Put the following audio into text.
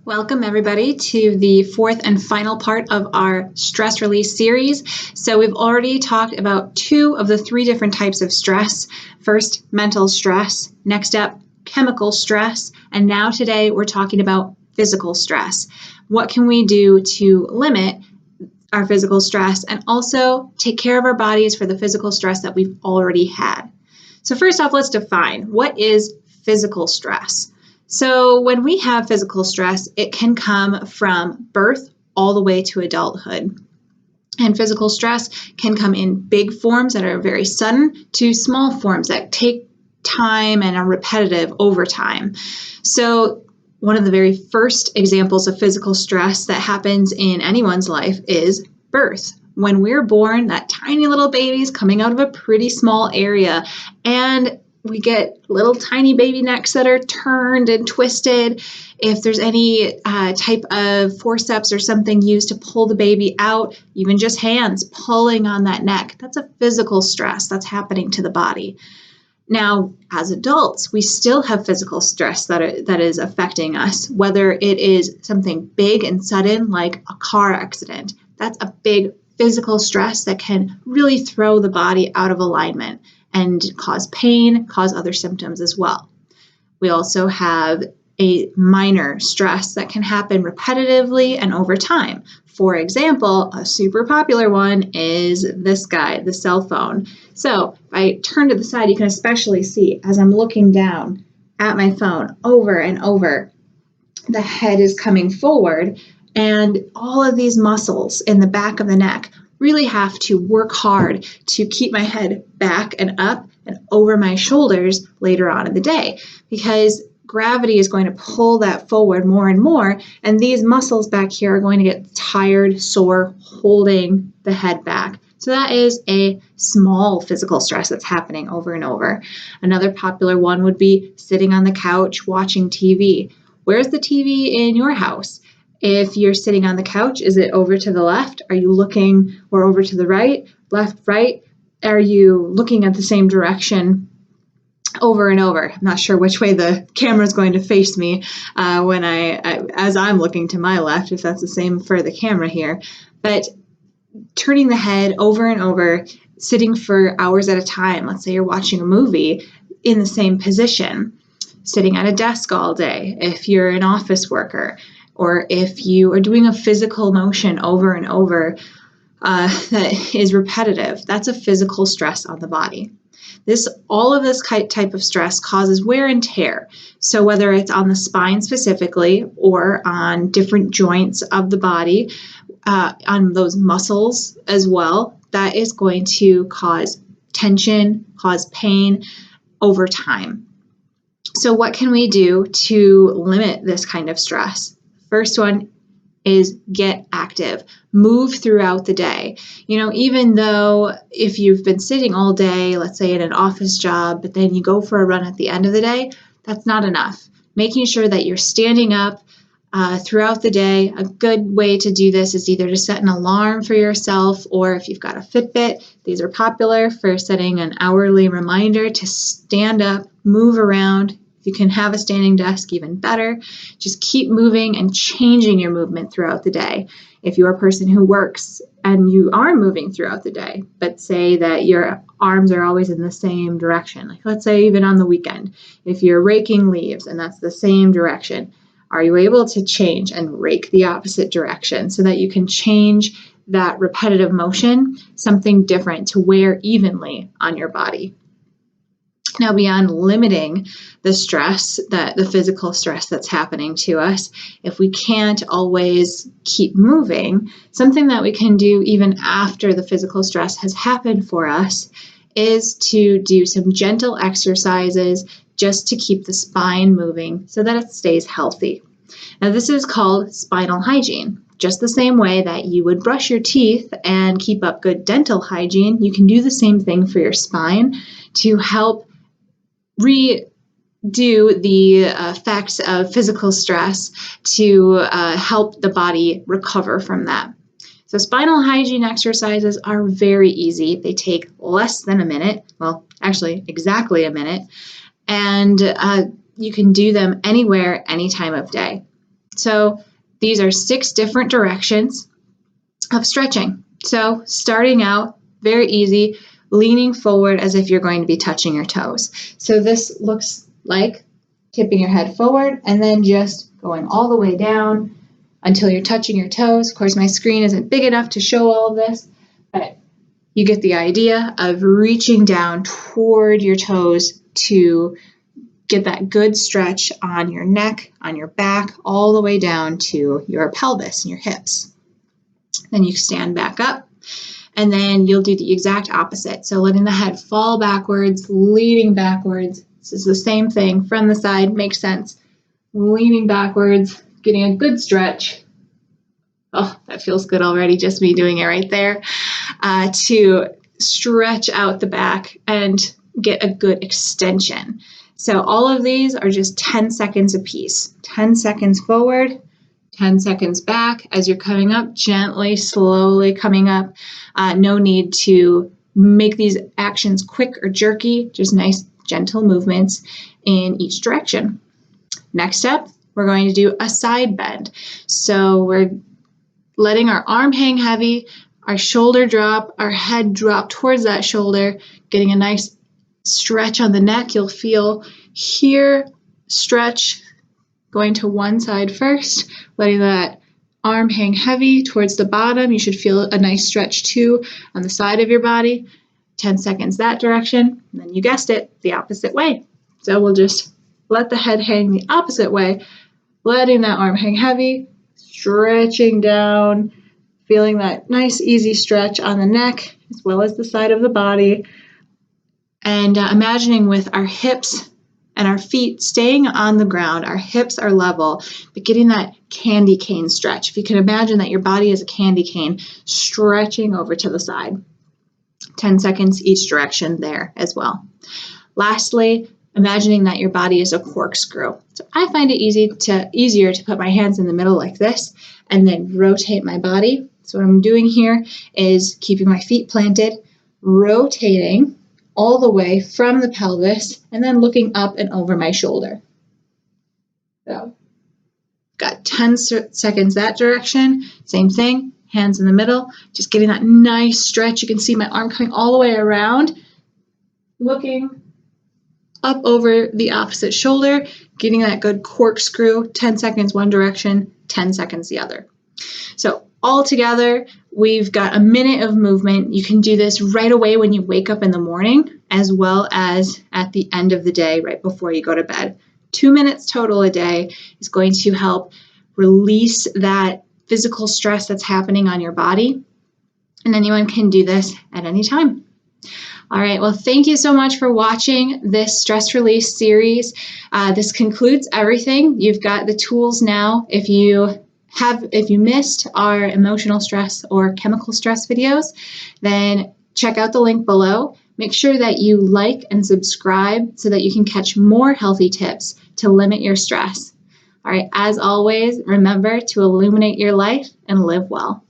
Welcome, everybody, to the fourth and final part of our stress release series. So we've already talked about two of the three different types of stress. First, mental stress. Next up, chemical stress. And now today we're talking about physical stress. What can we do to limit our physical stress and also take care of our bodies for the physical stress that we've already had? So first off, let's define what is physical stress. So when we have physical stress, it can come from birth all the way to adulthood. And physical stress can come in big forms that are very sudden to small forms that take time and are repetitive over time. So one of the very first examples of physical stress that happens in anyone's life is birth. When we're born, that tiny little baby's coming out of a pretty small area, and we get little tiny baby necks that are turned and twisted. If there's any type of forceps or something used to pull the baby out, even just hands pulling on that neck, that's a physical stress that's happening to the body. Now, as adults, we still have physical stress that is affecting us, whether it is something big and sudden like a car accident. That's a big physical stress that can really throw the body out of alignment and cause pain, cause other symptoms as well. We also have a minor stress that can happen repetitively and over time. For example, a super popular one is this guy, the cell phone. So if I turn to the side, you can especially see as I'm looking down at my phone over and over, the head is coming forward, and all of these muscles in the back of the neck really have to work hard to keep my head back and up and over my shoulders later on in the day, because gravity is going to pull that forward more and more, and these muscles back here are going to get tired, sore, holding the head back. So that is a small physical stress that's happening over and over. Another popular one would be sitting on the couch watching TV. Where's the TV in your house? If you're sitting on the couch, is it over to the left? Are you looking or over to the right? Left, right? Are you looking at the same direction over and over? I'm not sure which way the camera is going to face me as I'm looking to my left, if that's the same for the camera here. But turning the head over and over, sitting for hours at a time. Let's say you're watching a movie in the same position, sitting at a desk all day if you're an office worker, or if you are doing a physical motion over and over that is repetitive. That's a physical stress on the body. All of this type of stress causes wear and tear. So whether it's on the spine specifically or on different joints of the body, on those muscles as well, that is going to cause tension, cause pain over time. So what can we do to limit this kind of stress? First one is get active, move throughout the day. Even though if you've been sitting all day, let's say in an office job, but then you go for a run at the end of the day, that's not enough. Making sure that you're standing up throughout the day. A good way to do this is either to set an alarm for yourself, or if you've got a Fitbit, these are popular for setting an hourly reminder to stand up, move around. If you can have a standing desk, even better. Just keep moving and changing your movement throughout the day. If you're a person who works and you are moving throughout the day, but say that your arms are always in the same direction, like let's say even on the weekend, if you're raking leaves and that's the same direction, are you able to change and rake the opposite direction so that you can change that repetitive motion, something different to wear evenly on your body? Now, beyond limiting the stress, the physical stress that's happening to us, if we can't always keep moving, something that we can do even after the physical stress has happened for us is to do some gentle exercises just to keep the spine moving so that it stays healthy. Now, this is called spinal hygiene. Just the same way that you would brush your teeth and keep up good dental hygiene, you can do the same thing for your spine to help redo the effects of physical stress to help the body recover from that. So spinal hygiene exercises are very easy. They take less than a minute. Well, actually, exactly a minute. And you can do them anywhere, any time of day. So these are 6 different directions of stretching. So starting out, very easy, leaning forward as if you're going to be touching your toes. So this looks like tipping your head forward and then just going all the way down until you're touching your toes. Of course, my screen isn't big enough to show all of this, but you get the idea of reaching down toward your toes to get that good stretch on your neck, on your back, all the way down to your pelvis and your hips. Then you stand back up, and then you'll do the exact opposite. So letting the head fall backwards, leaning backwards. This is the same thing from the side, makes sense. Leaning backwards, getting a good stretch. Oh, that feels good already, just me doing it right there. To stretch out the back and get a good extension. So all of these are just 10 seconds apiece. 10 seconds forward, 10 seconds back. As you're coming up, gently, slowly coming up. No need to make these actions quick or jerky, just nice, gentle movements in each direction. Next up, we're going to do a side bend. So we're letting our arm hang heavy, our shoulder drop, our head drop towards that shoulder, getting a nice stretch on the neck. You'll feel here, stretch, going to one side first, letting that arm hang heavy towards the bottom. You should feel a nice stretch too on the side of your body. 10 seconds that direction, and then you guessed it, the opposite way. So we'll just let the head hang the opposite way, letting that arm hang heavy, stretching down, feeling that nice easy stretch on the neck as well as the side of the body, and imagining with our hips and our feet staying on the ground, our hips are level, but getting that candy cane stretch. If you can imagine that your body is a candy cane, stretching over to the side. 10 seconds each direction there as well. Lastly, imagining that your body is a corkscrew. So I find it easier to put my hands in the middle like this and then rotate my body. So what I'm doing here is keeping my feet planted, rotating all the way from the pelvis and then looking up and over my shoulder. So got 10 seconds that direction, same thing, hands in the middle, just getting that nice stretch. You can see my arm coming all the way around, looking up over the opposite shoulder, getting that good corkscrew, 10 seconds one direction, 10 seconds the other. So all together, we've got a minute of movement. You can do this right away when you wake up in the morning, as well as at the end of the day, right before you go to bed. 2 minutes total a day is going to help release that physical stress that's happening on your body. And anyone can do this at any time. All right, well, thank you so much for watching this stress release series. This concludes everything. You've got the tools now. If you missed our emotional stress or chemical stress videos, then check out the link below. Make sure that you like and subscribe so that you can catch more healthy tips to limit your stress. All right, as always, remember to illuminate your life and live well.